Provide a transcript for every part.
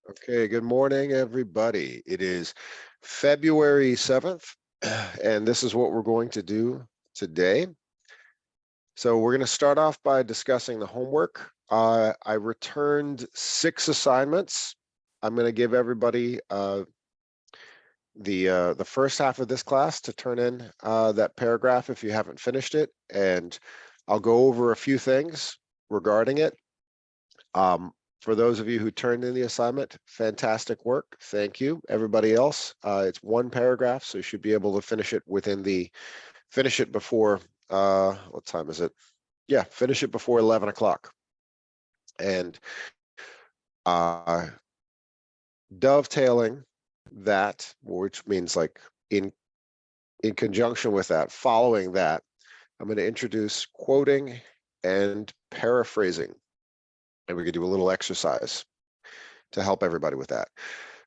Okay, good morning, everybody. It is February 7th, and this is what we're going to do today. So we're going to start off by discussing the homework. I returned 6 assignments. I'm going to give everybody the first half of this class to turn in that paragraph if you haven't finished it, and I'll go over a few things regarding it. For those of you who turned in the assignment, fantastic work. Thank you. Everybody else, it's 1 paragraph, so you should be able to finish it before, what time is it? Yeah, finish it before 11 o'clock. And dovetailing that, which means like in conjunction with that, following that, I'm going to introduce quoting and paraphrasing. And we could do a little exercise to help everybody with that.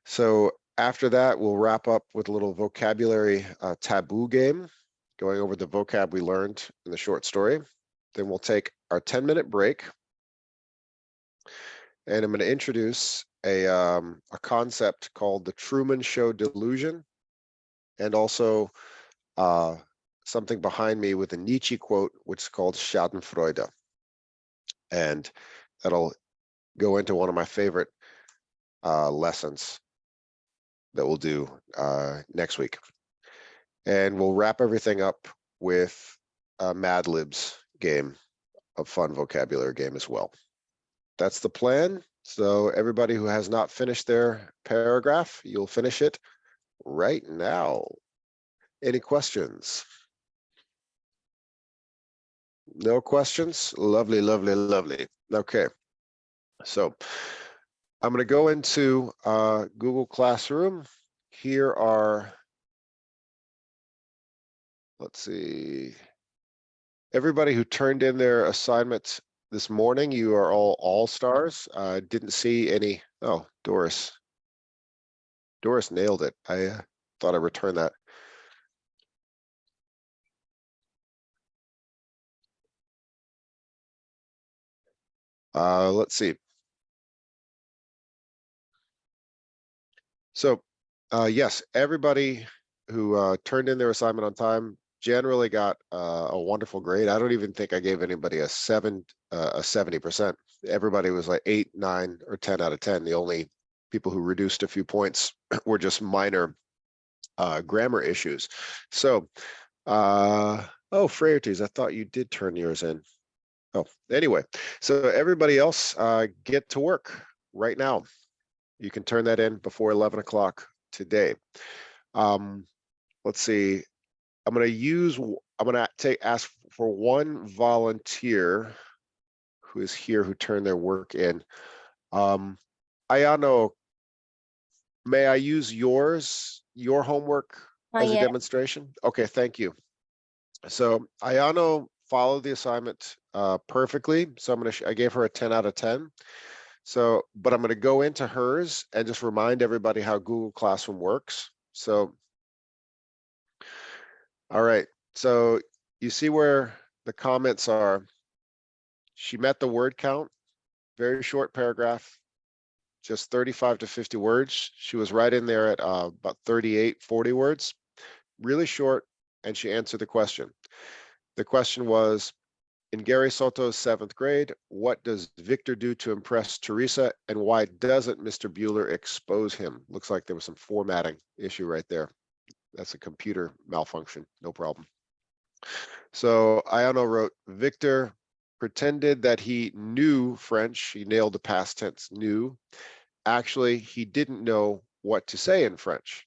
So after that, we'll wrap up with a little vocabulary taboo game, going over the vocab we learned in the short story. Then we'll take our 10-minute break. And I'm going to introduce a concept called the Truman Show delusion, and also something behind me with a Nietzsche quote, which is called Schadenfreude. And that'll go into one of my favorite lessons that we'll do next week. And we'll wrap everything up with a Mad Libs game, a fun vocabulary game as well. That's the plan. So everybody who has not finished their paragraph, you'll finish it right now. Any questions? No questions? Lovely, lovely, lovely. Okay. So I'm going to go into Google Classroom. Here are, let's see, everybody who turned in their assignments this morning, you are all stars. Didn't see any. Oh, Doris. Doris nailed it. I thought I returned that. Let's see. So, yes, everybody who turned in their assignment on time generally got a wonderful grade. I don't even think I gave anybody a 70%. Everybody was like 8, 9, or 10 out of 10. The only people who reduced a few points were just minor grammar issues. So, oh, Fraertes, I thought you did turn yours in. Oh, anyway, so everybody else get to work right now. You can turn that in before 11 o'clock today. Let's see. I'm going to ask for one volunteer who is here who turned their work in. Ayano, may I use your homework as a demonstration? Okay, thank you. So Ayano followed the assignment perfectly. So I gave her a 10 out of 10. So, but I'm going to go into hers and just remind everybody how Google Classroom works. So, all right. So you see where the comments are. She met the word count, very short paragraph, just 35 to 50 words. She was right in there at about 38, 40 words, really short, and she answered the question. The question was, in Gary Soto's 7th grade, what does Victor do to impress Teresa, and why doesn't Mr. Bueller expose him? Looks like there was some formatting issue right there. That's a computer malfunction, no problem. So Ayano wrote, Victor pretended that he knew French. He nailed the past tense, knew. Actually, he didn't know what to say in French.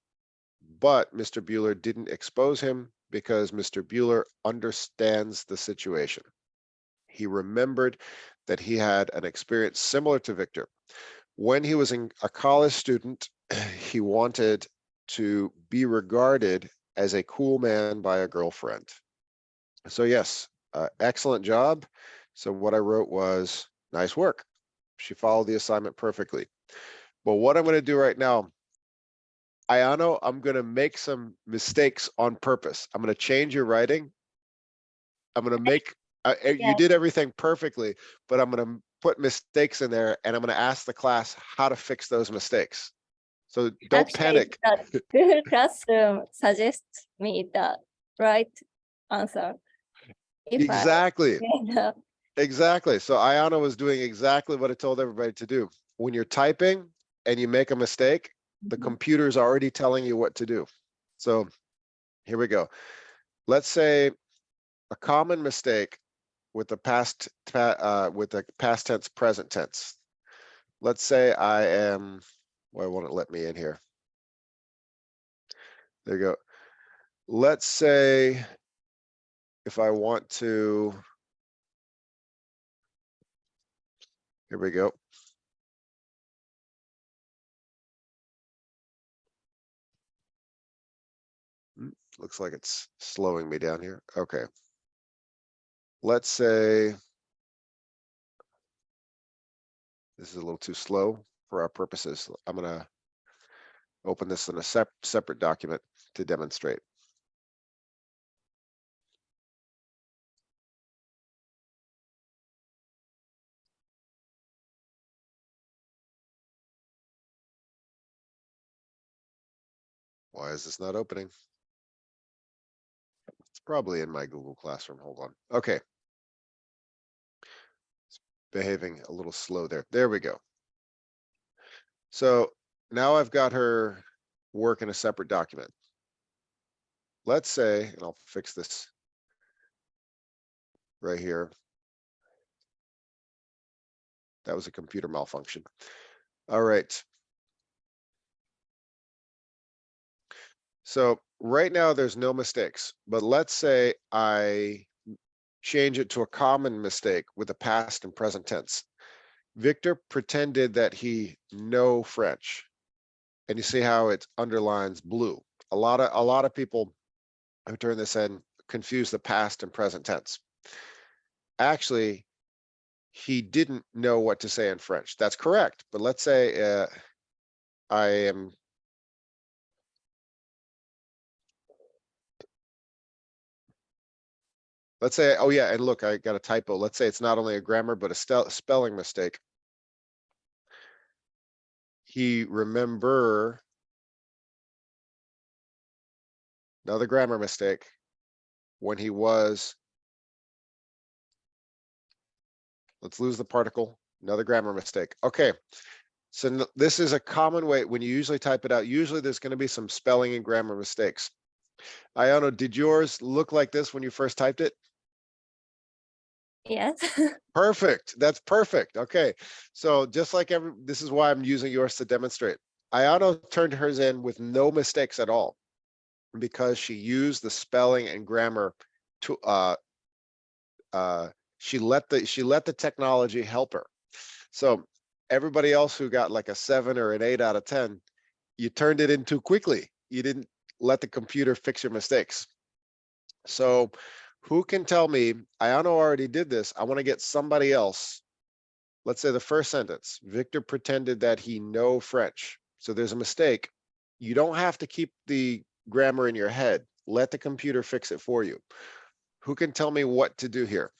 But Mr. Bueller didn't expose him because Mr. Bueller understands the situation. He remembered that he had an experience similar to Victor. When he was a college student, he wanted to be regarded as a cool man by a girlfriend. So yes, excellent job. So what I wrote was, nice work. She followed the assignment perfectly. But what I'm going to do right now, Ayano, I'm going to make some mistakes on purpose. I'm going to change your writing. I'm going to make, you did everything perfectly, but I'm going to put mistakes in there, and I'm going to ask the class how to fix those mistakes. So don't Actually, panic. the Google Classroom suggests me the right answer. If Exactly. I, Exactly. So Ayana was doing exactly what I told everybody to do. When you're typing and you make a mistake, the computer's already telling you what to do. So here we go. Let's say a common mistake with the past tense, present tense. Let's say I am, why won't it let me in here? There you go. Let's say if I want to, here we go. Looks like it's slowing me down here. Okay. Let's say this is a little too slow for our purposes. I'm going to open this in a separate document to demonstrate. Why is this not opening? It's probably in my Google Classroom. Hold on. Okay. It's behaving a little slow there. There we go. So now I've got her work in a separate document. Let's say, and I'll fix this right here. That was a computer malfunction. All right. So right now there's no mistakes, but let's say I change it to a common mistake with the past and present tense. Victor pretended that he know French. And you see how it underlines blue. A lot of people who turn this in confuse the past and present tense. Actually, he didn't know what to say in French. That's correct. But let's say let's say, oh yeah, and look, I got a typo. Let's say it's not only a grammar, but a spelling mistake. He remember, another grammar mistake, when he was, let's lose the particle, another grammar mistake. Okay, so this is a common way when you usually type it out. Usually there's going to be some spelling and grammar mistakes. Ayano, did yours look like this when you first typed it? yes. Perfect. That's perfect. Okay. So just like this is why I'm using yours to demonstrate. Ayano turned hers in with no mistakes at all because she used the spelling and grammar to she let the technology help her. So everybody else who got like a 7 or an 8 out of 10, you turned it in too quickly. You didn't let the computer fix your mistakes. So who can tell me, Ayano already did this, I want to get somebody else. Let's say the first sentence, Victor pretended that he know French. So there's a mistake. You don't have to keep the grammar in your head. Let the computer fix it for you. Who can tell me what to do here?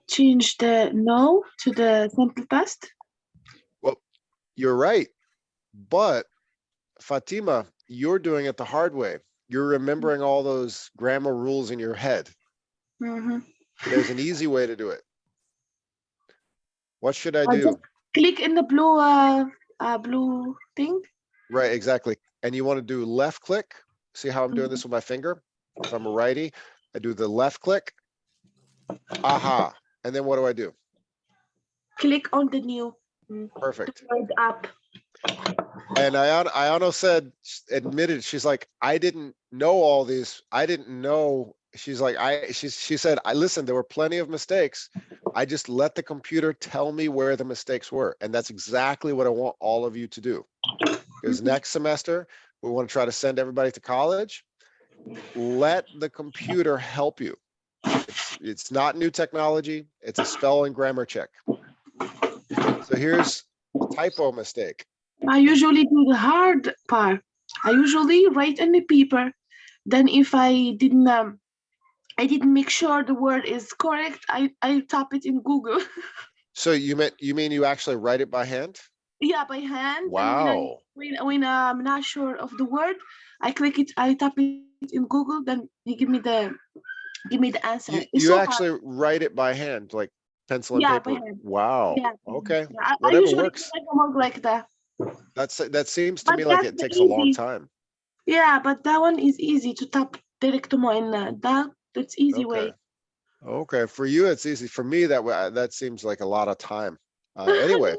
Change the no to the simple past. Well, you're right. But Fatima, you're doing it the hard way. You're remembering all those grammar rules in your head. There's an easy way to do it. What should I do? Just click in the blue thing. Right, exactly. And you want to do left click. See how I'm doing this with my finger? If I'm a righty, I do the left click. Aha. And then what do I do? Click on the new. Perfect. Up. And Ayano admitted, she's like, I didn't know all these. I didn't know. She's like, she said, listen, there were plenty of mistakes. I just let the computer tell me where the mistakes were. And that's exactly what I want all of you to do. Because next semester, we want to try to send everybody to college. Let the computer help you. It's not new technology. It's a spell and grammar check. So here's a typo mistake. I usually do the hard part. I usually write on the paper. Then if I didn't I didn't make sure the word is correct. I type it in Google. So you mean you actually write it by hand? Yeah, by hand. And Wow. when I'm not sure of the word, I click it. I type it in Google. Then he give me the answer. It's so You hard. actually write it by hand, like pencil and Yeah, by paper. hand. Wow. Yeah, Okay. yeah. I Whatever usually do works. like a work like that. That seems to But me like that's it the takes a long easy. time. Yeah, but that one is easy to tap direct mo in that's easy Okay. way. Okay. For you, it's easy. For me, that seems like a lot of time. Anyway,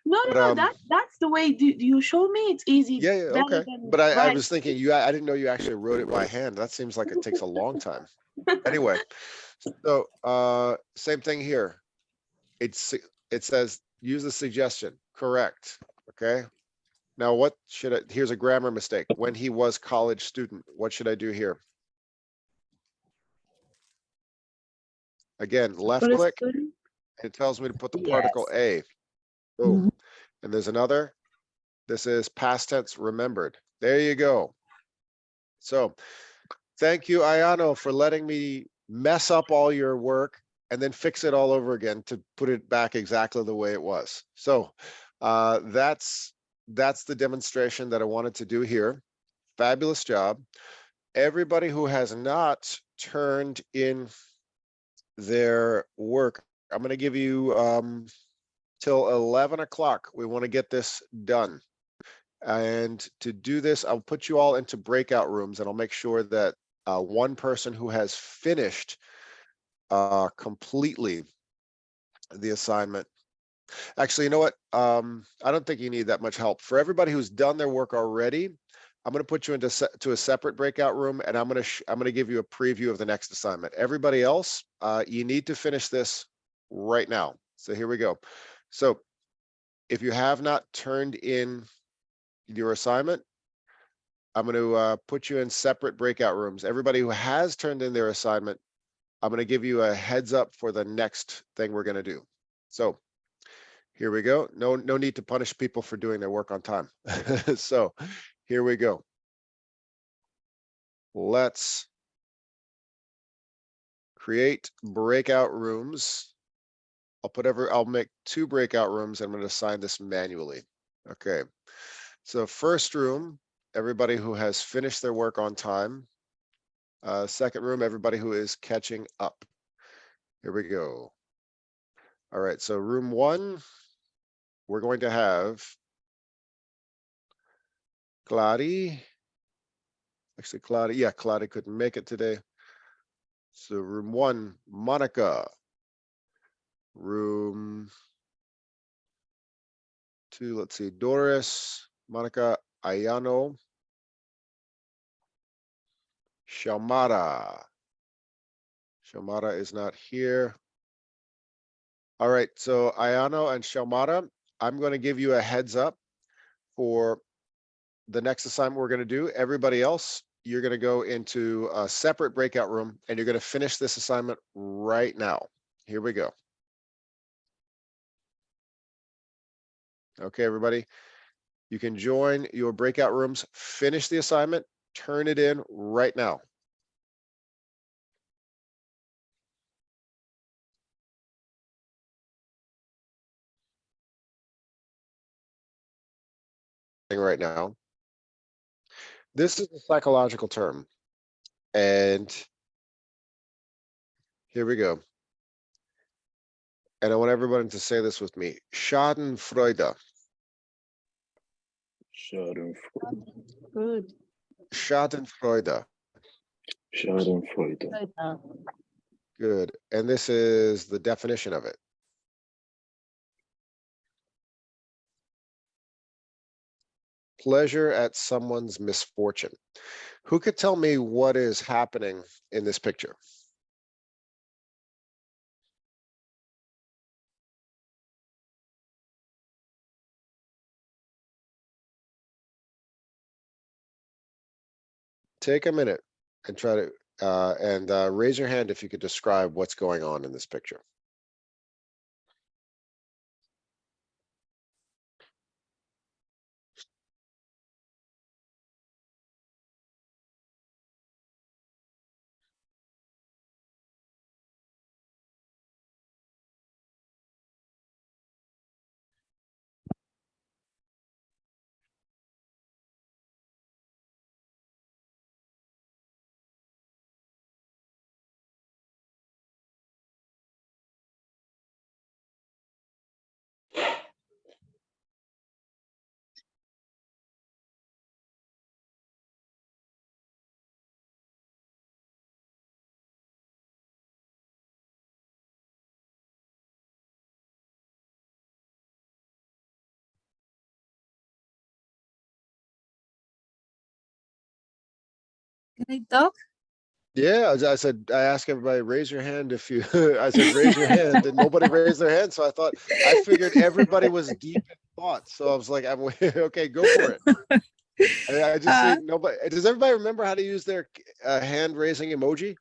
No, but no, no. That's the way you show me. It's easy, yeah, better okay. than But I right. was thinking I didn't know you actually wrote it by hand. That seems like it takes a long time. Anyway, so same thing here. It's it says use the suggestion. Correct. Okay. Now what should I, here's a grammar mistake. When he was college student, what should I do here? Again, left Full click, student? and it tells me to put the particle Yes. a. Boom. And there's another. This is past tense remembered. There you go. So thank you, Ayano, for letting me mess up all your work and then fix it all over again to put it back exactly the way it was. So that's the demonstration that I wanted to do here. Fabulous job. Everybody who has not turned in their work, I'm going to give you till 11 o'clock. We want to get this done. And to do this, I'll put you all into breakout rooms and I'll make sure that one person who has finished completely the assignment. Actually, you know what? I don't think you need that much help. For everybody who's done their work already, I'm going to put you into to a separate breakout room, and I'm going to give you a preview of the next assignment. Everybody else, you need to finish this right now. So here we go. So if you have not turned in your assignment, I'm going to put you in separate breakout rooms. Everybody who has turned in their assignment, I'm going to give you a heads up for the next thing we're going to do. So here we go. No need to punish people for doing their work on time. So here we go. Let's create breakout rooms. I'll make 2 breakout rooms. I'm going to assign this manually. Okay. So first room, everybody who has finished their work on time. Second room, everybody who is catching up. Here we go. All right, so room 1, we're going to have Clary. Actually, Clary couldn't make it today. So room 1, Monica. Room 2, let's see, Doris, Monica, Ayano, Shamara. Shamara is not here. All right, so Ayano and Shamara, I'm going to give you a heads up for the next assignment we're going to do. Everybody else, you're going to go into a separate breakout room and you're going to finish this assignment right now. Here we go. Okay, everybody, you can join your breakout rooms, finish the assignment, turn it in right now. Right now. This is a psychological term. And here we go. And I want everyone to say this with me. Schadenfreude. Schadenfreude. Good. Schadenfreude. Schadenfreude. Good. And this is the definition of it. Pleasure at someone's misfortune. Who could tell me what is happening in this picture? Take a minute and try to raise your hand if you could describe what's going on in this picture. Can I talk? Yeah, I said, I asked everybody, raise your hand if you, I said, raise your hand, and nobody raised their hand. So I figured everybody was deep in thought. So I was like, okay, go for it. I just see Uh, nobody. Does everybody remember how to use their hand raising emoji?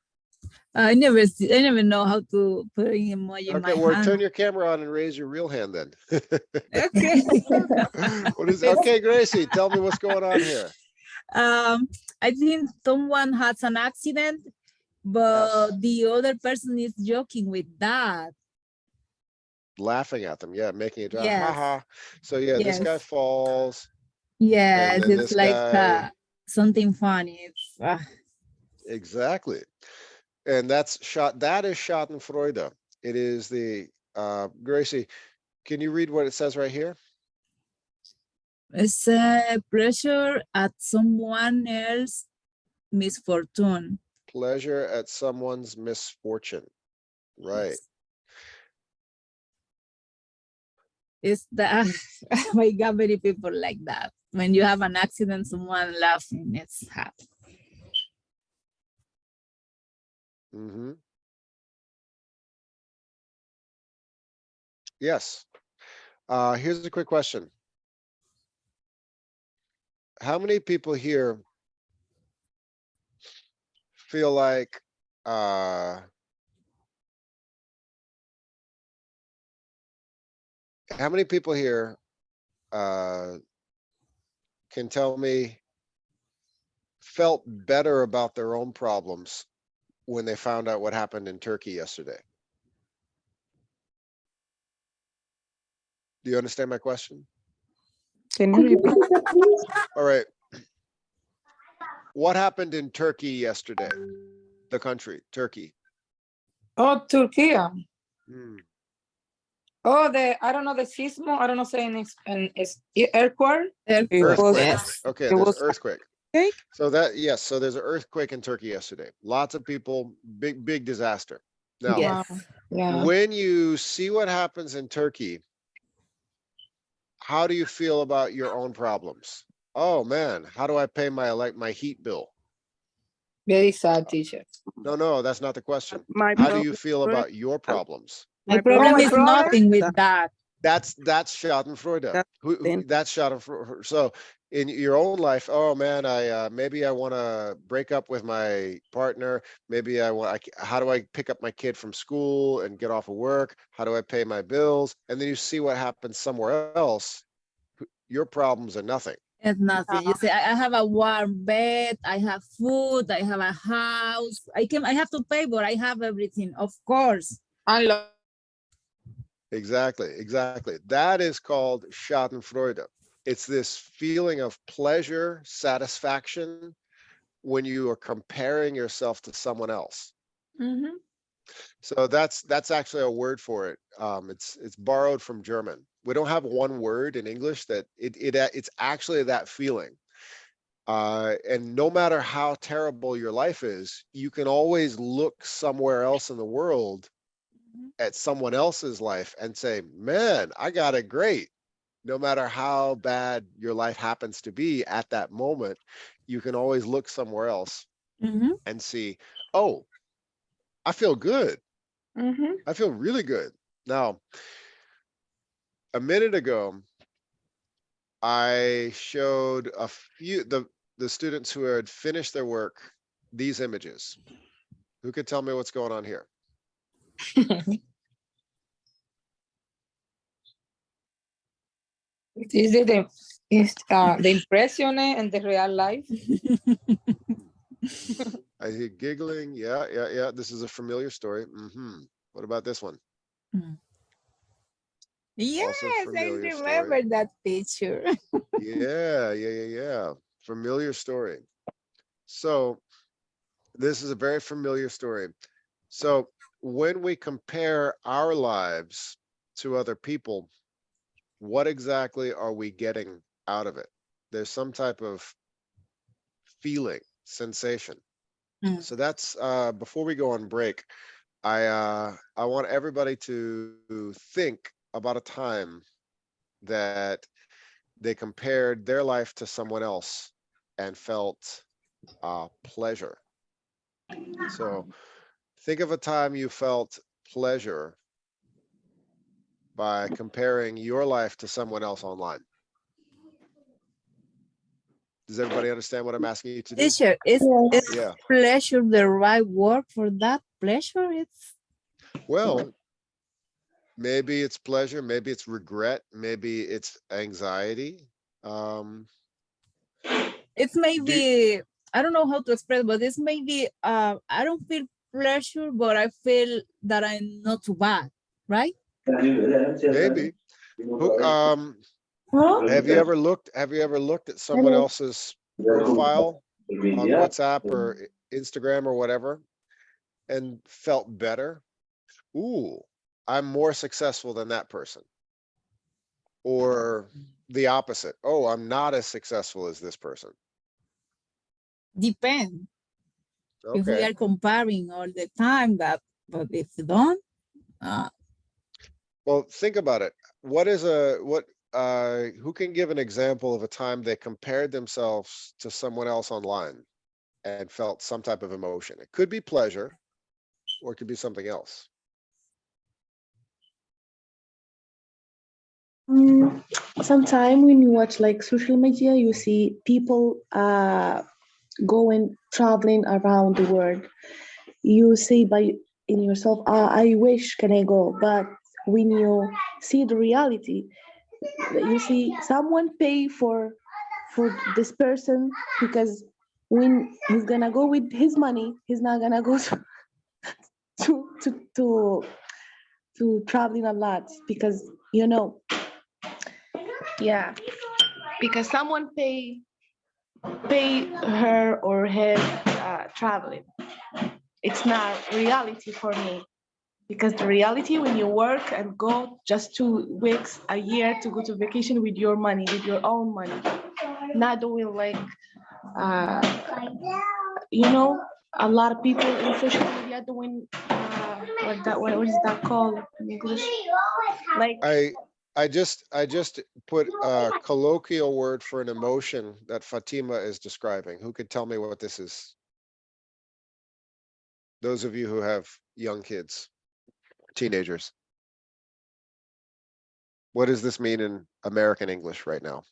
I never know how to put an emoji in Okay, my well, hand. turn your camera on and raise your real hand then. Okay. Okay, Gracie, tell me what's going on here. I think someone has an accident, but Yes. the other person is joking with that. Laughing at them, yeah, making it, Yes. haha. So yeah, this guy Yes. falls, Yes, and then it's this like guy, something funny. It's, exactly. And that is Schadenfreude. It is the, Gracie, can you read what it says right here? it's a pressure at someone else's misfortune. Pleasure at someone's misfortune. Right. It's that oh my God, many people like that. When you have an accident, someone laughing, it's happy. Mm-hmm. Yes. Here's a quick question. How many people here feel like how many people here can tell me felt better about their own problems when they found out what happened in Turkey yesterday? Do you understand my question? Can you repeat? All right. What happened in Turkey yesterday? The country, Turkey. Oh, Turkey. Hmm. Oh, I don't know, the sismo. I don't know, saying it's earthquake. Earthquake. Yes. Okay, it there's was earthquake. earthquake? So that, yes, so there's an earthquake in Turkey yesterday. Lots of people, big disaster. Now, Yes. Yeah. when you see what happens in Turkey, how do you feel about your own problems? Oh man, how do I pay my heat bill? Very sad, teacher. No, that's not the question. My How do you problem- feel about your problems? My My problem my is brother- nothing with that. That's Schadenfreude. That's That's Schadenfreude. So in your own life, oh man, maybe I want to break up with my partner. Maybe how do I pick up my kid from school and get off of work? How do I pay my bills? And then you see what happens somewhere else. Your problems are nothing. It's nothing. You say, I have a warm bed, I have food, I have a house. I have to pay, but I have everything, of course. I love. Exactly. That is called Schadenfreude. It's this feeling of pleasure, satisfaction when you are comparing yourself to someone else. Mm-hmm. So that's actually a word for it. It's borrowed from German. We don't have one word in English that it's actually that feeling. And no matter how terrible your life is, you can always look somewhere else in the world at someone else's life and say, man, I got it great. No matter how bad your life happens to be at that moment, you can always look somewhere else Mhm. and see, oh, I feel good. Mm-hmm. I feel really good. Now, a minute ago, I showed a few, the students who had finished their work, these images. Who could tell me what's going on here? Is it the impression and the real life? I hear giggling. Yeah. This is a familiar story. What about this one? Yes, I familiar remember story. that picture. Yeah. Familiar story. So this is a very familiar story. So when we compare our lives to other people, what exactly are we getting out of it? There's some type of feeling, sensation. Mm. So that's before we go on break, I want everybody to think about a time that they compared their life to someone else and felt pleasure. So think of a time you felt pleasure by comparing your life to someone else online. Does everybody understand what I'm asking you to do? Teacher, is Yeah. pleasure the right word for that? Pleasure, it's Well, maybe it's pleasure, maybe it's regret, maybe it's anxiety. it's maybe I don't know how to express, but it's maybe I don't feel pleasure, but I feel that I'm not too bad, right? Maybe. Who, Huh? have you ever looked at someone Hello. else's profile on WhatsApp or Instagram or whatever and felt better? Ooh, I'm more successful than that person. Or the opposite. Oh, I'm not as successful as this person. Depend. If we Okay. are comparing all the time, that, but if you don't, Well, think about it. Who can give an example of a time they compared themselves to someone else online and felt some type of emotion? It could be pleasure or it could be something else. Sometime when you watch like social media, you see people going traveling around the world. You say by in yourself, I wish can I go, but when you see the reality, you see someone pay for this person because when he's gonna go with his money, he's not gonna go to to to, to traveling a lot because yeah, because someone pay her or him traveling. It's not reality for me because the reality when you work and go just 2 weeks a year to go to vacation with your money, with your own money, not doing like uh, a lot of people in social media doing what is that called in English? Like I just put a colloquial word for an emotion that Fatima is describing. Who could tell me what this is? Those of you who have young kids, teenagers. What does this mean in American English right now?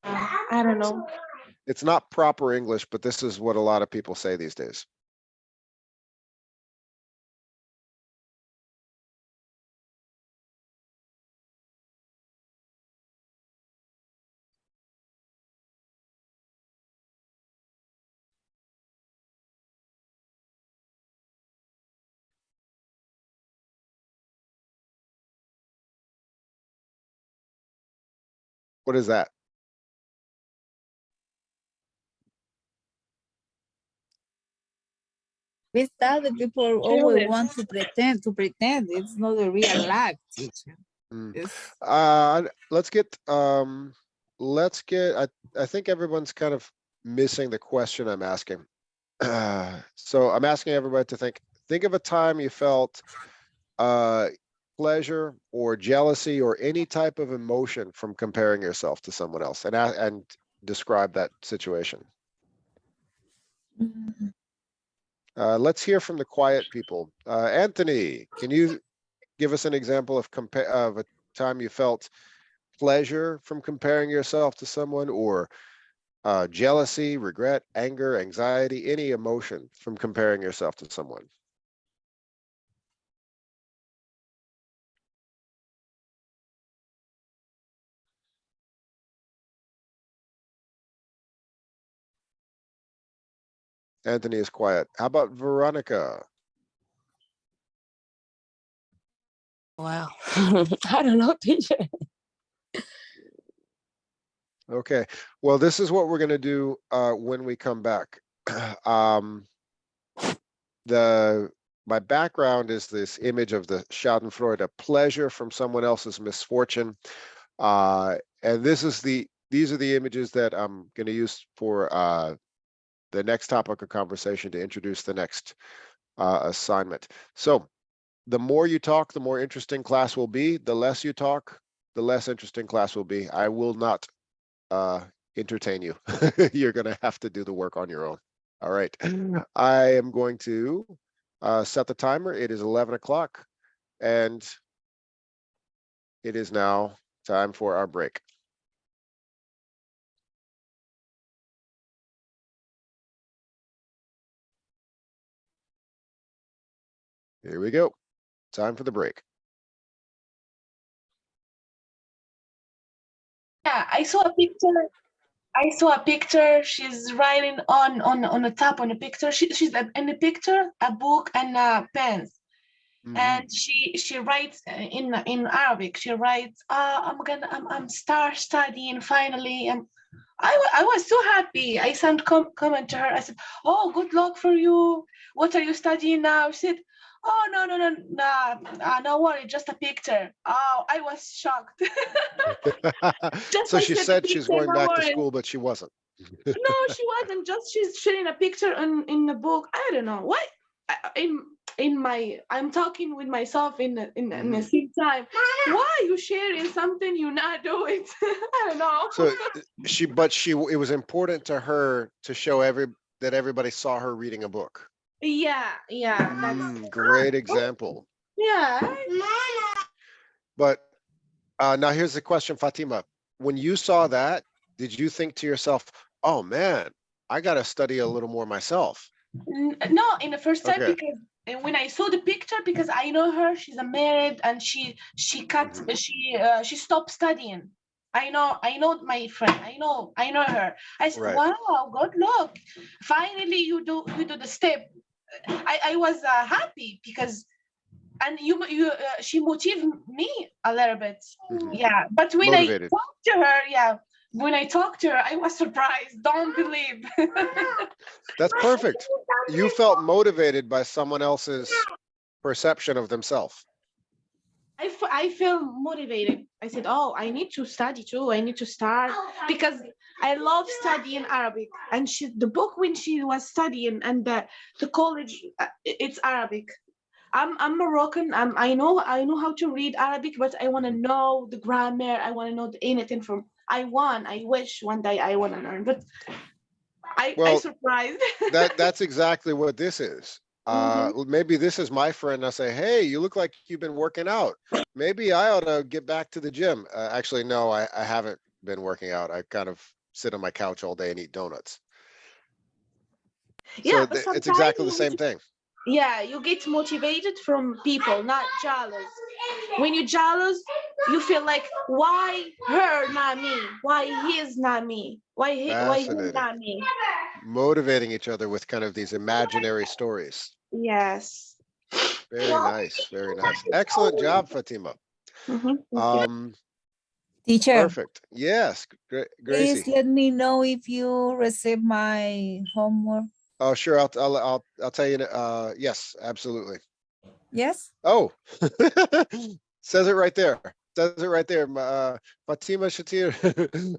I don't know. It's not proper English, but this is what a lot of people say these days. What is that? it's that the people always Jealous. want to pretend. It's not a real life, teacher. Mm. It's, Let's get I think everyone's kind of missing the question I'm asking. So I'm asking everybody to think of a time you felt pleasure or jealousy or any type of emotion from comparing yourself to someone else and describe that situation. Let's hear from the quiet people. Anthony, can you give us an example of a time you felt pleasure from comparing yourself to someone, or jealousy, regret, anger, anxiety, any emotion from comparing yourself to someone? Anthony is quiet. How about Veronica? Wow. I don't know, teacher. Okay, well, this is what we're going to do when we come back. My background is this image of the Schadenfreude, pleasure from someone else's misfortune, and these are the images that I'm going to use for the next topic of conversation to introduce the next assignment. So the more you talk, the more interesting class will be. The less you talk, the less interesting class will be. I will not entertain you. You're gonna have to do the work on your own. All right. I am going to set the timer. It is 11 o'clock and it is now time for our break. Here we go. Time for the break. Yeah, I saw a picture. I saw a picture. She's writing on the top on the picture. She's in the picture, a book and pens. Mhm. And she writes in Arabic. She writes, I'm start studying finally. I was so happy. I sent comment to her. I said, "Oh, good luck for you. What are you studying now?" She said, "Oh, no worry, just a picture." Oh, I was shocked. Just So I she said, said she's "Picture, going no back to worry." school, but she wasn't. No, she wasn't. Just she's sharing a picture in the book. I don't know why. In my, I'm talking with myself in the same time. Why you sharing something you not do it? I don't know. So it was important to her to show that everybody saw her reading a book. Yeah, Great example. yeah. But now here's the question, Fatima. When you saw that, did you think to yourself, oh man, I got to study a little more myself? No, in the first time, Okay. because when I saw the picture, because I know her, she's a married and she she stopped studying. I know my friend. I know her. I said, Right. wow, good luck. Finally, you do the step. I was happy because, and she motivated me a little bit. Mhm. Yeah, but when Motivated. I talked to her, yeah, when I talked to her, I was surprised. Don't believe. That's perfect. You felt motivated by someone else's perception of themselves. I feel motivated. I said, oh, I need to study too. I need to start because I love studying Arabic. And the book when she was studying and the college, it's Arabic. I'm Moroccan. I know how to read Arabic, but I want to know the grammar. I want to know anything from. I wish one day I want to learn, but I Well, surprised. that's exactly what this is. Maybe this is my friend. I say, hey, you look like you've been working out. Maybe I ought to get back to the gym. Actually, no, I haven't been working out. I kind of sit on my couch all day and eat donuts. Yeah, So but it's sometimes exactly the same thing. yeah, you get motivated from people, not jealous. When you're jealous, you feel like, why her, not me? Why he is not me? Why he Fascinating. not me? Motivating each other with kind of these imaginary stories. Yes. Very nice. Very nice. Excellent job, Fatima. Teacher, Perfect. Yes, Gracie. please let me know if you receive my homework. Oh, sure. I'll tell you. Yes, absolutely. Yes? Oh, says it right there. Says it right there. Fatima Shatir.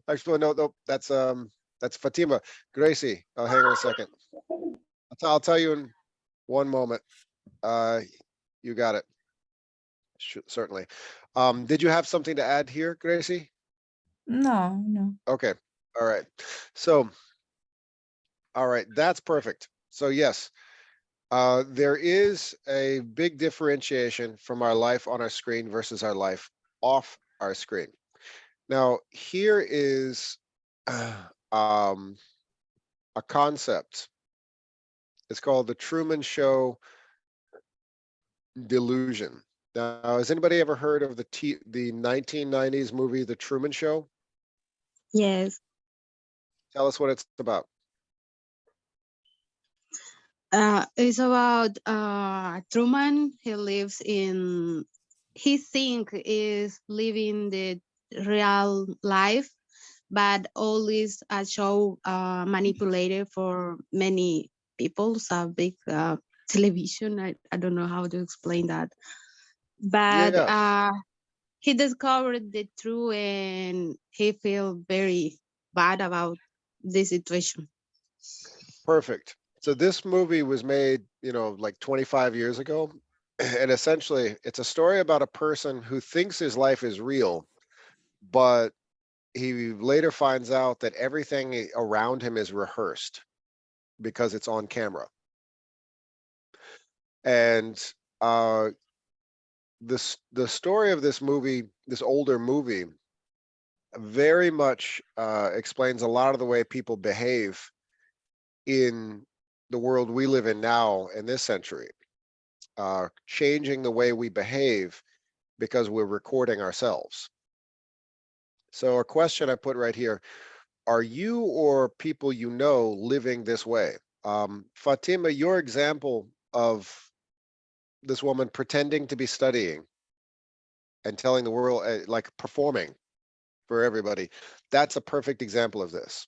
Actually, no, that's Fatima. Gracie. Oh, hang on a second. I'll tell you in one moment. You got it. Certainly. Did you have something to add here, Gracie? No. Okay. All right. So, all right, that's perfect. So yes, there is a big differentiation from our life on our screen versus our life off our screen. Now, here is a concept. It's called the Truman Show delusion. Now, has anybody ever heard of the 1990s movie, The Truman Show? Yes. Tell us what it's about. It's about Truman. He think is living the real life, but always a show manipulated for many people. So big television. I don't know how to explain that. But Yes. he discovered the truth and he feel very bad about the situation. Perfect. So this movie was made, like 25 years ago. And essentially, it's a story about a person who thinks his life is real, but he later finds out that everything around him is rehearsed because it's on camera. And the story of this movie, this older movie, very much explains a lot of the way people behave in the world we live in now in this century, changing the way we behave because we're recording ourselves. So a question I put right here, are you or people you know living this way? Fatima, your example of this woman pretending to be studying and telling the world, like performing for everybody, that's a perfect example of this.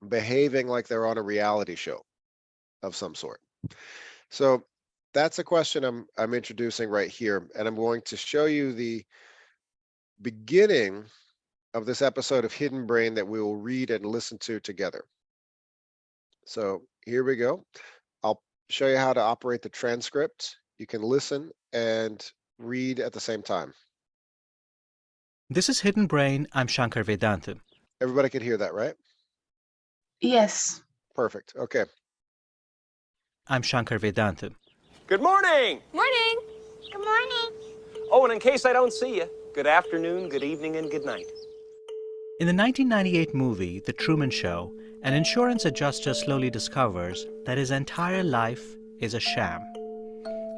Behaving like they're on a reality show of some sort. So that's a question I'm introducing right here, and I'm going to show you the beginning of this episode of Hidden Brain that we will read and listen to together. So here we go. I'll show you how to operate the transcript. You can listen and read at the same time. This is Hidden Brain. I'm Shankar Vedantam. Everybody can hear that, right? Yes. Perfect. Okay. I'm Shankar Vedantam. Good morning. Morning. Good morning. Oh, and in case I don't see you, good afternoon, good evening, and good night. In the 1998 movie, The Truman Show, an insurance adjuster slowly discovers that his entire life is a sham.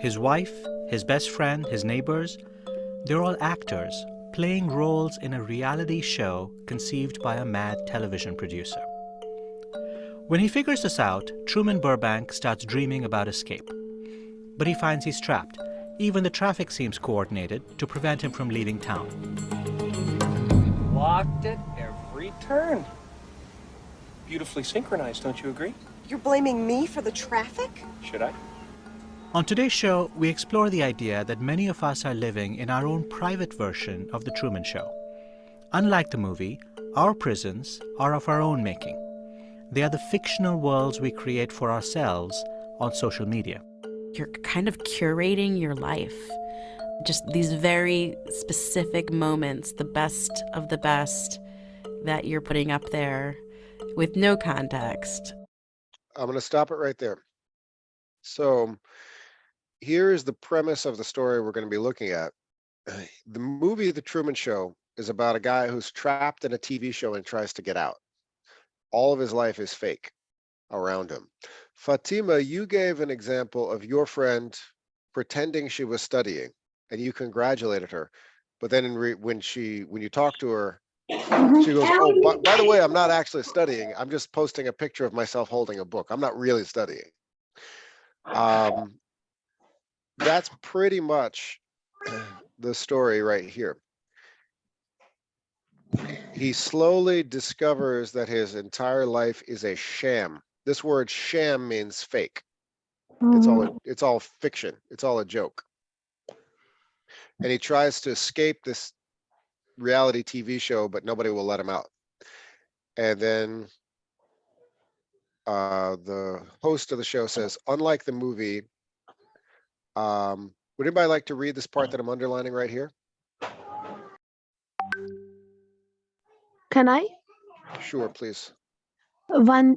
His wife, his best friend, his neighbors, they're all actors playing roles in a reality show conceived by a mad television producer. When he figures this out, Truman Burbank starts dreaming about escape. But he finds he's trapped. Even the traffic seems coordinated to prevent him from leaving town. Locked at every turn. Beautifully synchronized, don't you agree? You're blaming me for the traffic? Should I? On today's show, we explore the idea that many of us are living in our own private version of The Truman Show. Unlike the movie, our prisons are of our own making. They are the fictional worlds we create for ourselves on social media. You're kind of curating your life. Just these very specific moments, the best of the best that you're putting up there with no context. I'm going to stop it right there. So here is the premise of the story we're going to be looking at. The movie The Truman Show is about a guy who's trapped in a TV show and tries to get out. All of his life is fake around him. Fatima, you gave an example of your friend pretending she was studying, and you congratulated her. But then when you talk to her, she goes, "Oh, by the way, I'm not actually studying. I'm just posting a picture of myself holding a book. I'm not really studying." That's pretty much the story right here. He slowly discovers that his entire life is a sham. This word sham means fake. It's all fiction. It's all a joke. And he tries to escape this reality TV show, but nobody will let him out. And then the host of the show says, unlike the movie, would anybody like to read this part that I'm underlining right here? Can I? Sure, please. One.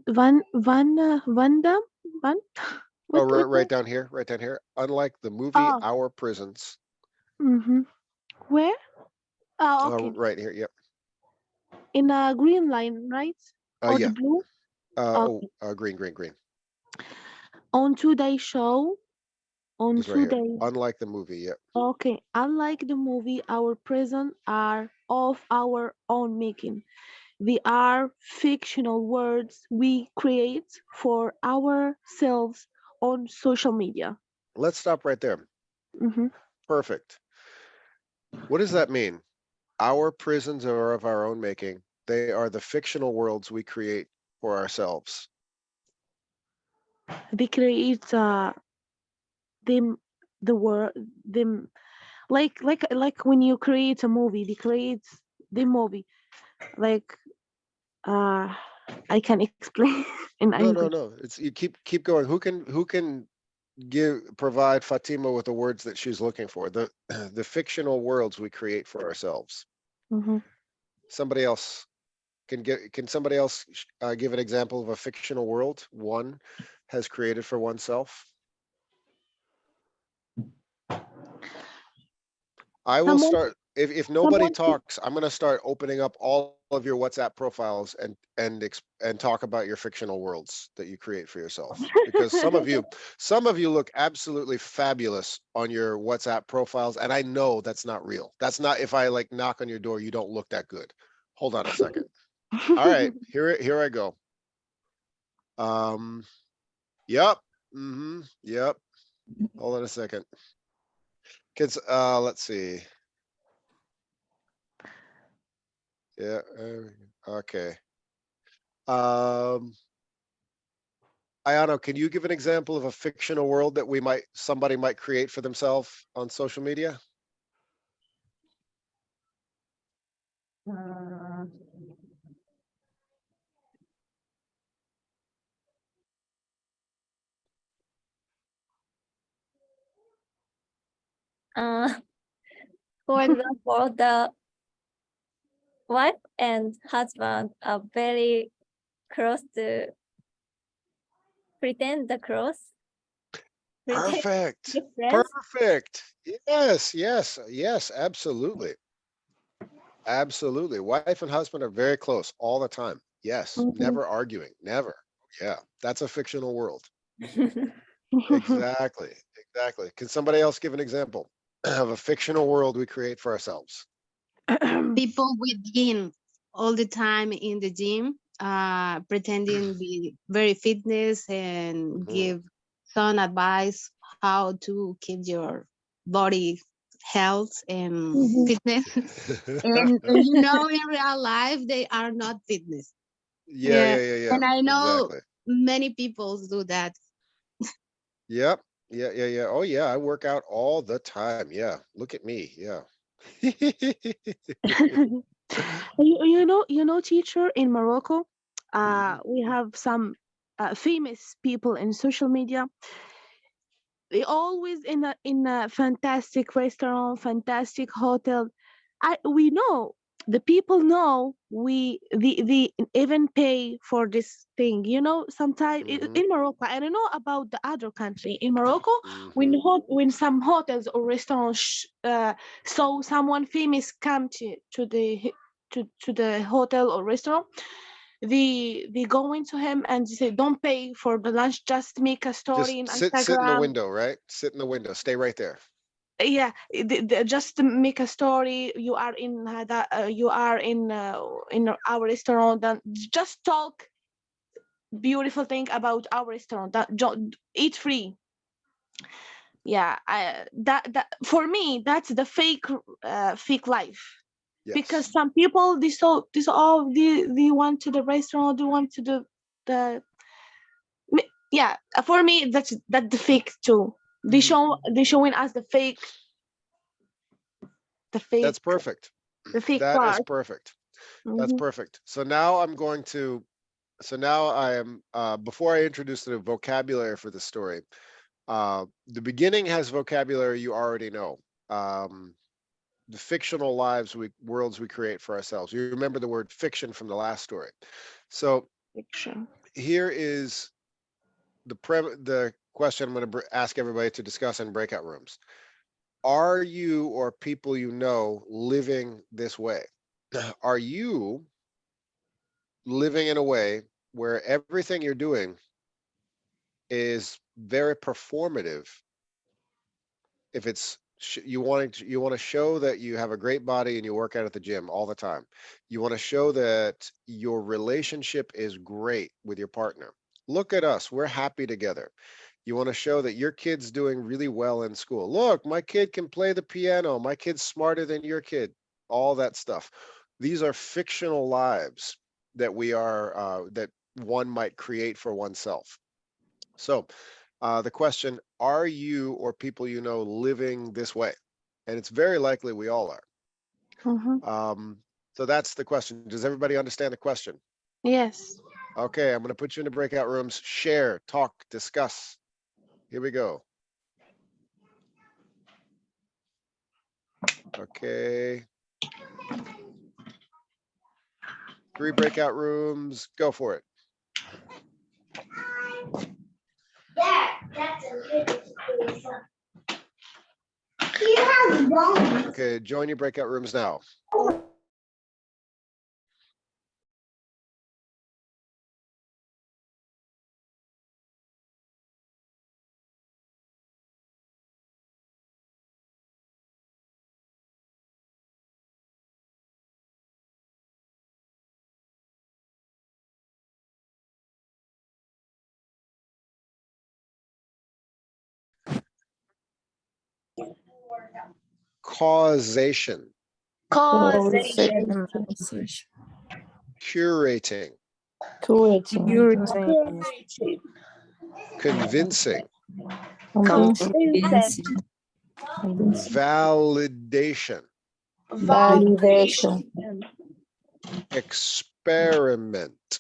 Oh, right down here, right down here. Unlike the movie, Oh. Our Prisons. Mm-hmm. Where? Oh, okay. Right here, yep. In a green line, right? Or Yeah. the blue? Green. On today's show. On It's right here. today. Unlike the movie, yep. Okay. Unlike the movie, our prisons are of our own making. They are fictional words we create for ourselves on social media. Let's stop right there. Mm-hmm. Perfect. What does that mean? Our prisons are of our own making. They are the fictional worlds we create for ourselves. They create the word them like when you create a movie, they create the movie. Like I can explain in English. No. It's you keep going. Who can provide Fatima with the words that she's looking for? The fictional worlds we create for ourselves. Mm-hmm. Somebody else can somebody else give an example of a fictional world one has created for oneself? I will Someone, start, if nobody someone, talks, I'm gonna start opening up all of your WhatsApp profiles and talk about your fictional worlds that you create for yourself. Because some of you look absolutely fabulous on your WhatsApp profiles, and I know that's not real. That's not, if I like knock on your door, you don't look that good. Hold on a second. All right, here I go. Yep. Yep. Hold on a second. Kids, let's see. Yeah, okay. Ayano, can you give an example of a fictional world that somebody might create for themselves on social media? For example, the wife and husband are very close to pretend the close. Perfect. Friends. Perfect. Yes, absolutely. Absolutely. Wife and husband are very close all the time. Yes, never arguing, never. Yeah, that's a fictional world. Exactly, exactly. Can somebody else give an example of a fictional world we create for ourselves? People with gym all the time in the gym, pretending be very fitness and give some advice how to keep your body health and fitness. And in real life, they are not fitness. Yeah. And I know Exactly. many people do that. Yep. Yeah. Oh yeah, I work out all the time. Yeah. Look at me. Yeah. teacher, in Morocco, Mhm. we have some famous people in social media. They always in a fantastic restaurant, fantastic hotel. We know, the people know, the even pay for this thing. Sometimes Mhm. in Morocco, I don't know about the other country. In Morocco, when Mhm. when some hotels or restaurants saw someone famous come to the hotel or restaurant, they go into him and they say, "Don't pay for the lunch, just make a story Just in sit in the Instagram." window, right? Sit in the window. Stay right there. Yeah, just to make a story. You are in our restaurant, and just talk beautiful thing about our restaurant. That eat free. Yeah, that for me, that's the fake life. Because Yes. some people, they want to the restaurant, they want to the yeah, for me, that the fake too. Mhm. They showing us the fake That's perfect. the fake That is part. perfect. That's Hmm. perfect. So now I am, before I introduce the vocabulary for the story, the beginning has vocabulary you already know. The fictional worlds we create for ourselves. You remember the word fiction from the last story. So Fiction. here is the question I'm going to ask everybody to discuss in breakout rooms. Are you or people you know living this way? Are you living in a way where everything you're doing is very performative? If it's you want to show that you have a great body and you work out at the gym all the time. You want to show that your relationship is great with your partner. Look at us, we're happy together. You want to show that your kid's doing really well in school. Look, my kid can play the piano. My kid's smarter than your kid. All that stuff. These are fictional lives that that one might create for oneself. So the question, are you or people you know living this way? And it's very likely we all are. Hmm. So that's the question. Does everybody understand the question? Yes. Okay, I'm going to put you in the breakout rooms. Share, talk, discuss. Here we go. Okay. 3 breakout rooms, go for it. Okay, join your breakout rooms now. Causation, Causation. curating, convincing, validation, experiment,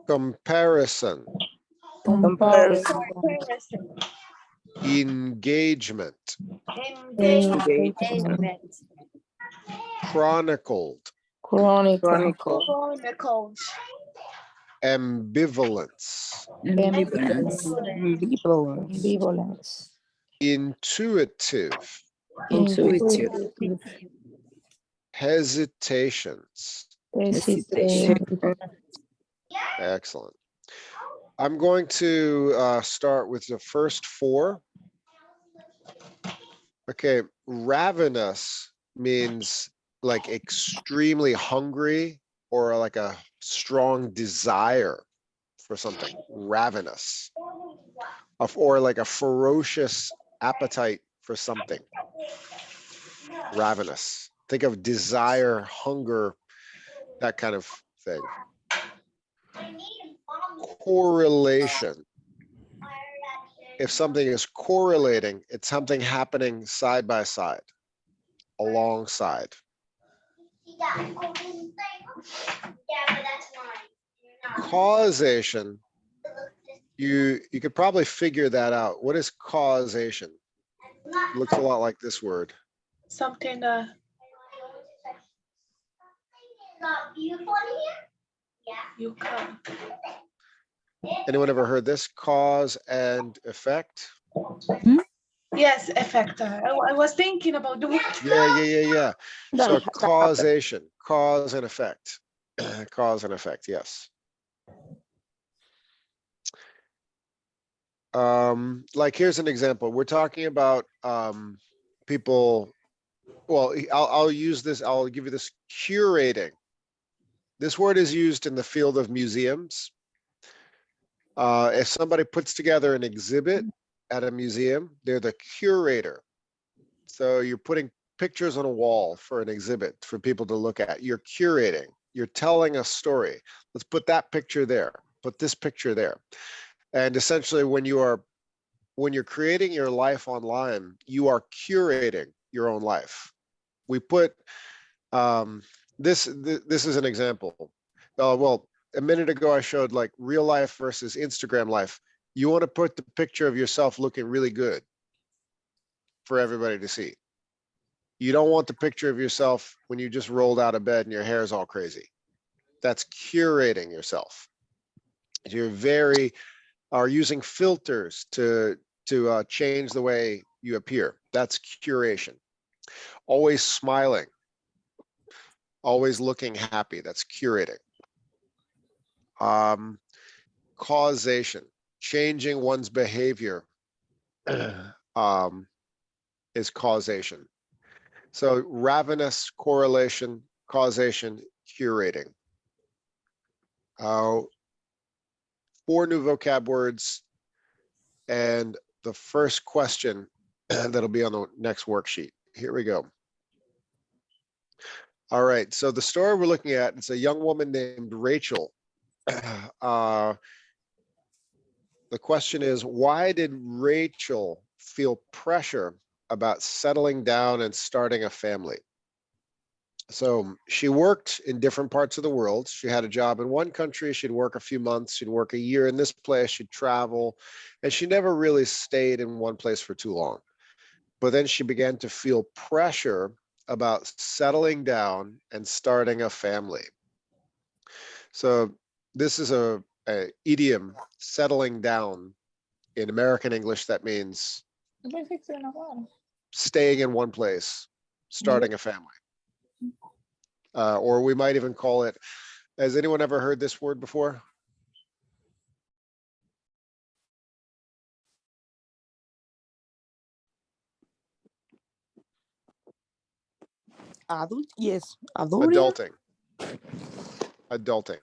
comparison, engagement, chronicled, ambivalence, intuitive, hesitations. Excellent. I'm going to start with the first 4. Okay, ravenous means like extremely hungry or like a strong desire for something. Ravenous. Or like a ferocious appetite for something. Ravenous. Think of desire, hunger, that kind of thing. Correlation. If something is correlating, it's something happening side by side, alongside. Causation, you could probably figure that out. What is causation? Looks a lot like this word. Something you can. Anyone ever heard this? Cause and effect? Yes, effect. I was thinking about doing. Yeah. So causation, cause and effect. Cause and effect, yes. Like here's an example. We're talking about people. Well, I'll use this. I'll give you this: curating. This word is used in the field of museums. If somebody puts together an exhibit at a museum, they're the curator. So you're putting pictures on a wall for an exhibit for people to look at. You're curating. You're telling a story. Let's put that picture there. Put this picture there. And essentially, when you're creating your life online, you are curating your own life. We put this is an example. Well, a minute ago I showed like real life versus Instagram life. You want to put the picture of yourself looking really good for everybody to see. You don't want the picture of yourself when you just rolled out of bed and your hair is all crazy. That's curating yourself. You are using filters to change the way you appear. That's curation. Always smiling. Always looking happy. That's curating. Causation. Changing one's behavior is causation. So ravenous, correlation, causation, curating. 4 new vocab words, and the first question that'll be on the next worksheet. Here we go. All right, so the story we're looking at, it's a young woman named Rachel. The question is, why did Rachel feel pressure about settling down and starting a family? So she worked in different parts of the world. She had a job in one country. She'd work a few months. She'd work a year in this place. She'd travel. And she never really stayed in one place for too long. But then she began to feel pressure about settling down and starting a family. So this is a idiom, settling down. In American English, that means staying in one place, starting a family. Or we might even call it, has anyone ever heard this word before? Yes, adulting. Adulting.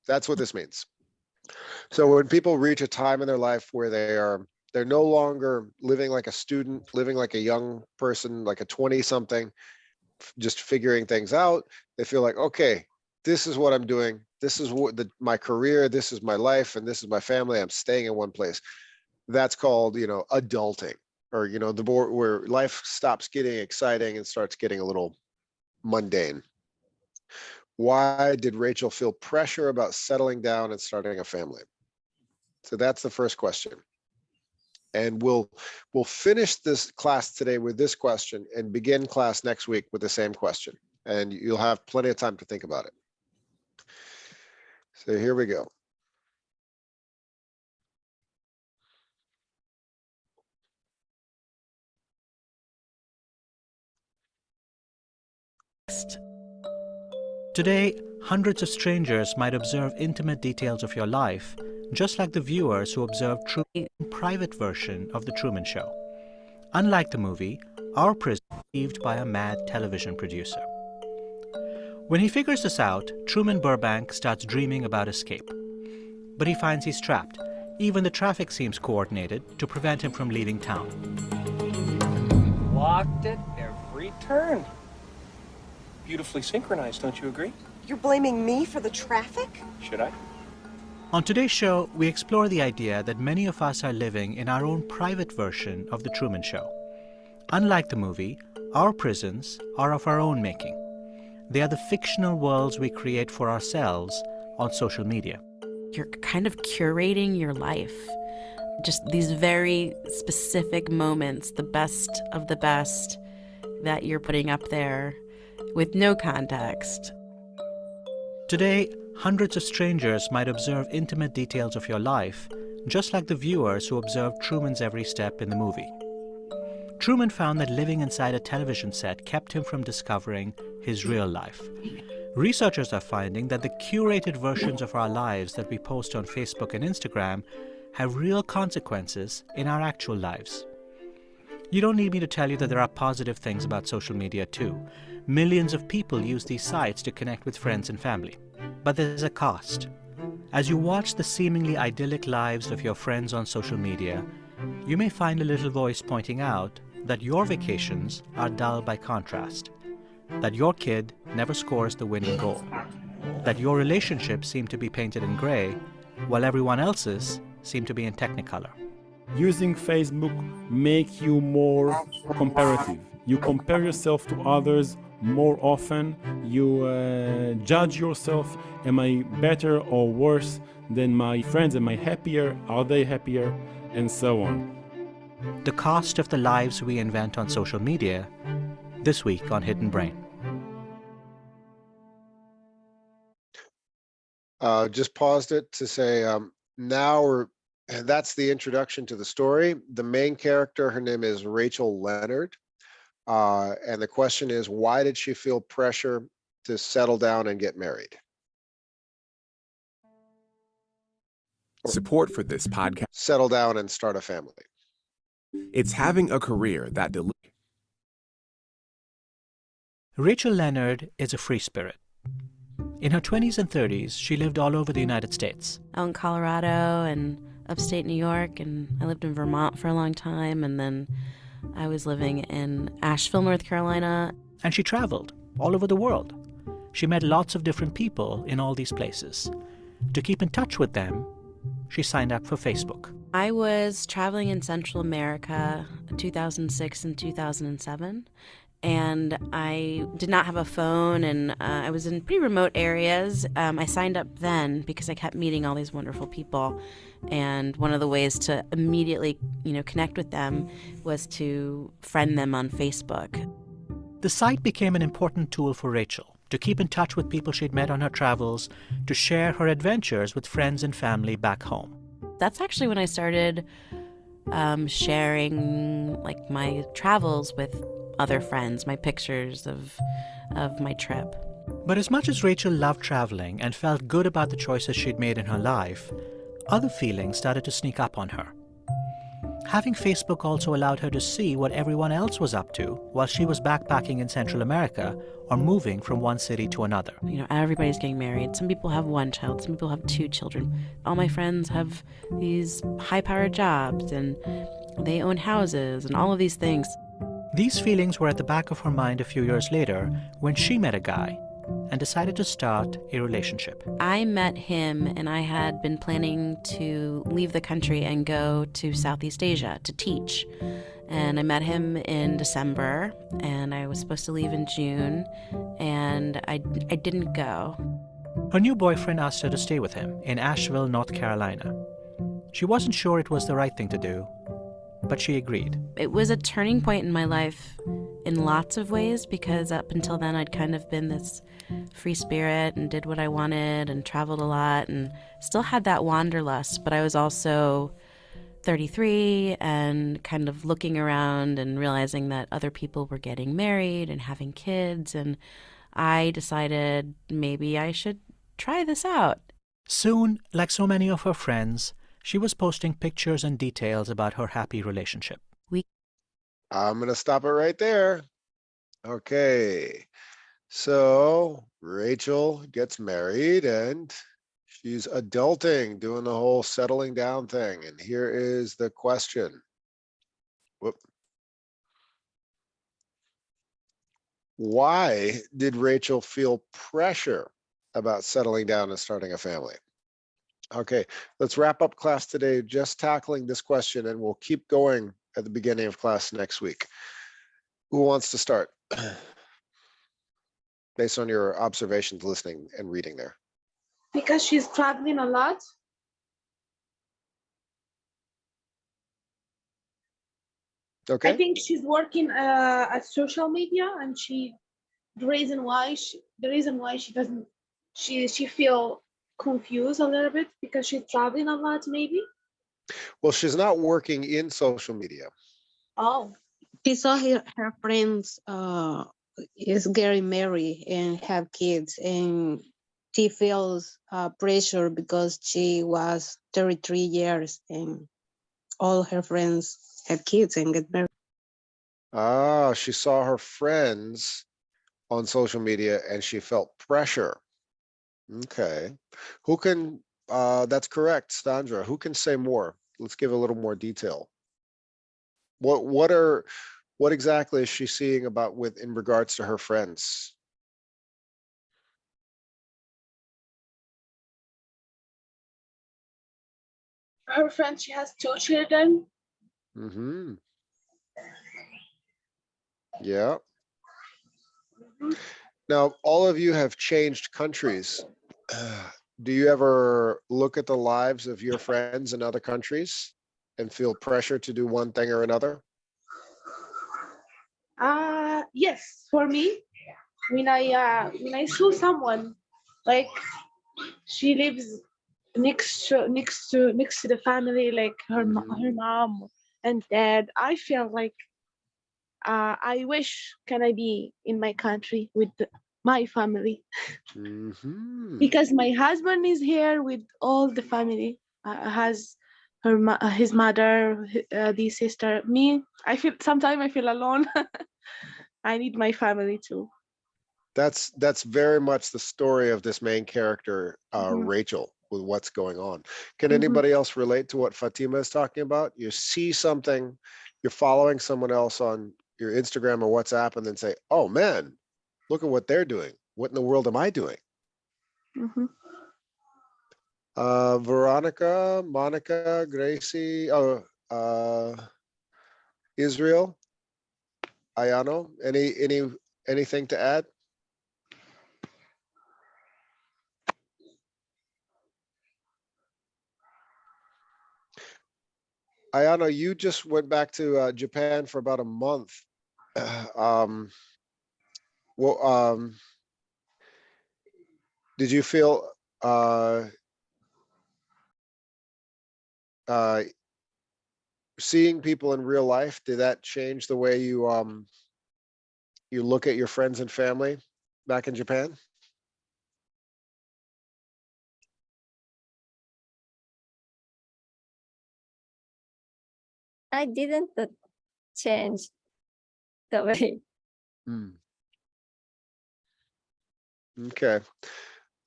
That's what this means. So when people reach a time in their life where they're no longer living like a student, living like a young person, like a 20-something, just figuring things out, they feel like, okay, this is what I'm doing. This is what my career, this is my life, and this is my family. I'm staying in one place. That's called, adulting, or, the board where life stops getting exciting and starts getting a little mundane. Why did Rachel feel pressure about settling down and starting a family? So that's the first question. And we'll finish this class today with this question and begin class next week with the same question. And you'll have plenty of time to think about it. So here we go. Today, hundreds of strangers might observe intimate details of your life, just like the viewers who observed Truman's private version of The Truman Show. Unlike the movie, our prison is received by a mad television producer. When he figures this out, Truman Burbank starts dreaming about escape. But he finds he's trapped. Even the traffic seems coordinated to prevent him from leaving town. Blocked at every turn. Beautifully synchronized, don't you agree? You're blaming me for the traffic? Should I? On today's show, we explore the idea that many of us are living in our own private version of The Truman Show. Unlike the movie, our prisons are of our own making. They are the fictional worlds we create for ourselves on social media. You're kind of curating your life. Just these very specific moments, the best of the best that you're putting up there with no context. Today, hundreds of strangers might observe intimate details of your life, just like the viewers who observed Truman's every step in the movie. Truman found that living inside a television set kept him from discovering his real life. Researchers are finding that the curated versions of our lives that we post on Facebook and Instagram have real consequences in our actual lives. You don't need me to tell you that there are positive things about social media too. Millions of people use these sites to connect with friends and family. But there's a cost. As you watch the seemingly idyllic lives of your friends on social media, you may find a little voice pointing out that your vacations are dull by contrast, that your kid never scores the winning goal, that your relationships seem to be painted in gray, while everyone else's seem to be in Technicolor. Using Facebook make you more comparative. You compare yourself to others more often. You judge yourself. Am I better or worse than my friends? Am I happier? Are they happier? And so on. The cost of the lives we invent on social media, this week on Hidden Brain. Just paused it to say and that's the introduction to the story. The main character, her name is Rachel Leonard. And the question is, why did she feel pressure to settle down and get married? Support for this podcast. Settle down and start a family. It's having a career that Rachel Leonard is a free spirit. In her 20s and 30s, she lived all over the United States. Out in Colorado and upstate New York, and I lived in Vermont for a long time, and then I was living in Asheville, North Carolina. And she traveled all over the world. She met lots of different people in all these places. To keep in touch with them, she signed up for Facebook. I was traveling in Central America 2006 and 2007, and I did not have a phone, and I was in pretty remote areas. I signed up then because I kept meeting all these wonderful people, and one of the ways to immediately, connect with them was to friend them on Facebook. The site became an important tool for Rachel to keep in touch with people she'd met on her travels, to share her adventures with friends and family back home. That's actually when I started sharing like my travels with other friends, my pictures of my trip. But as much as Rachel loved traveling and felt good about the choices she'd made in her life, other feelings started to sneak up on her. Having Facebook also allowed her to see what everyone else was up to while she was backpacking in Central America or moving from one city to another. You know, everybody's getting married. Some people have one child, some people have 2 children. All my friends have these high-powered jobs and they own houses and all of these things. These feelings were at the back of her mind a few years later when she met a guy and decided to start a relationship. I met him and I had been planning to leave the country and go to Southeast Asia to teach. And I met him in December and I was supposed to leave in June and I didn't go. Her new boyfriend asked her to stay with him in Asheville, North Carolina. She wasn't sure it was the right thing to do, but she agreed. It was a turning point in my life in lots of ways because up until then I'd kind of been this free spirit and did what I wanted and traveled a lot and still had that wanderlust, but I was also 33 and kind of looking around and realizing that other people were getting married and having kids, and I decided maybe I should try this out. Soon, like so many of her friends, she was posting pictures and details about her happy relationship. I'm going to stop it right there. Okay. So Rachel gets married and she's adulting, doing the whole settling down thing. And here is the question. Whoop. Why did Rachel feel pressure about settling down and starting a family? Okay, let's wrap up class today just tackling this question, and we'll keep going at the beginning of class next week. Who wants to start? Based on your observations, listening and reading there. Because she's traveling a lot. Okay. I think she's working at social media, and the reason why she doesn't she feel confused a little bit because she's traveling a lot, maybe. Well, she's not working in social media. Oh. She saw her friends is getting married and have kids, and she feels pressure because she was 33 years and all her friends have kids and get married. Ah, she saw her friends on social media and she felt pressure. Okay. Who can, that's correct, Sandra. Who can say more? Let's give a little more detail. What exactly is she seeing about in regards to her friends? Her friend, she has 2 children. Mm-hmm. Yeah. Mm-hmm. Now, all of you have changed countries. Do you ever look at the lives of your friends in other countries and feel pressure to do one thing or another? Yes, for me, when I saw someone like she lives next to the family, like her mom and dad, I feel like I wish can I be in my country with my family. Mm-hmm. Because my husband is here with all the family, has his mother, the sister, me. Sometimes I feel alone. I need my family too. That's very much the story of this main character, Rachel, with what's going on. Can anybody else relate to what Fatima is talking about? You see something, you're following someone else on your Instagram or WhatsApp, and then say, oh man, look at what they're doing. What in the world am I doing? Veronica, Monica, Gracie, Israel, Ayano, anything to add? Ayano, you just went back to Japan for about a month. Well, did you feel seeing people in real life, did that change the way you you look at your friends and family back in Japan? I didn't change the way. Okay.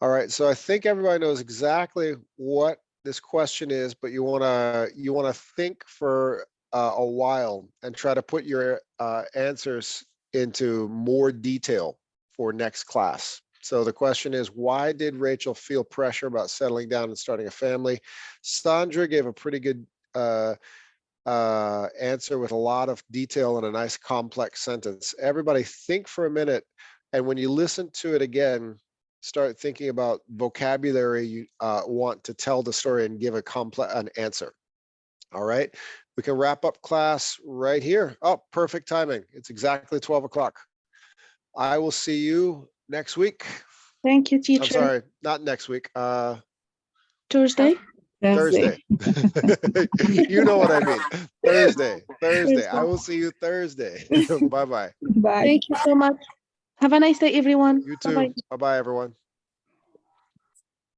All right. So I think everybody knows exactly what this question is, but you wanna think for a while and try to put your answers into more detail for next class. So the question is, why did Rachel feel pressure about settling down and starting a family? Sandra gave a pretty good answer with a lot of detail and a nice complex sentence. Everybody think for a minute, and when you listen to it again, start thinking about vocabulary you want to tell the story and give an answer. All right, we can wrap up class right here. Oh, perfect timing. It's exactly 12 o'clock. I will see you next week. Thank you, teacher. I'm sorry, not next week. Thursday. Thursday. You know what I mean. Thursday. I will see you Thursday. Bye-bye. Bye. Thank you so much. Have a nice day, everyone. You too. Bye-bye. Bye-bye, everyone.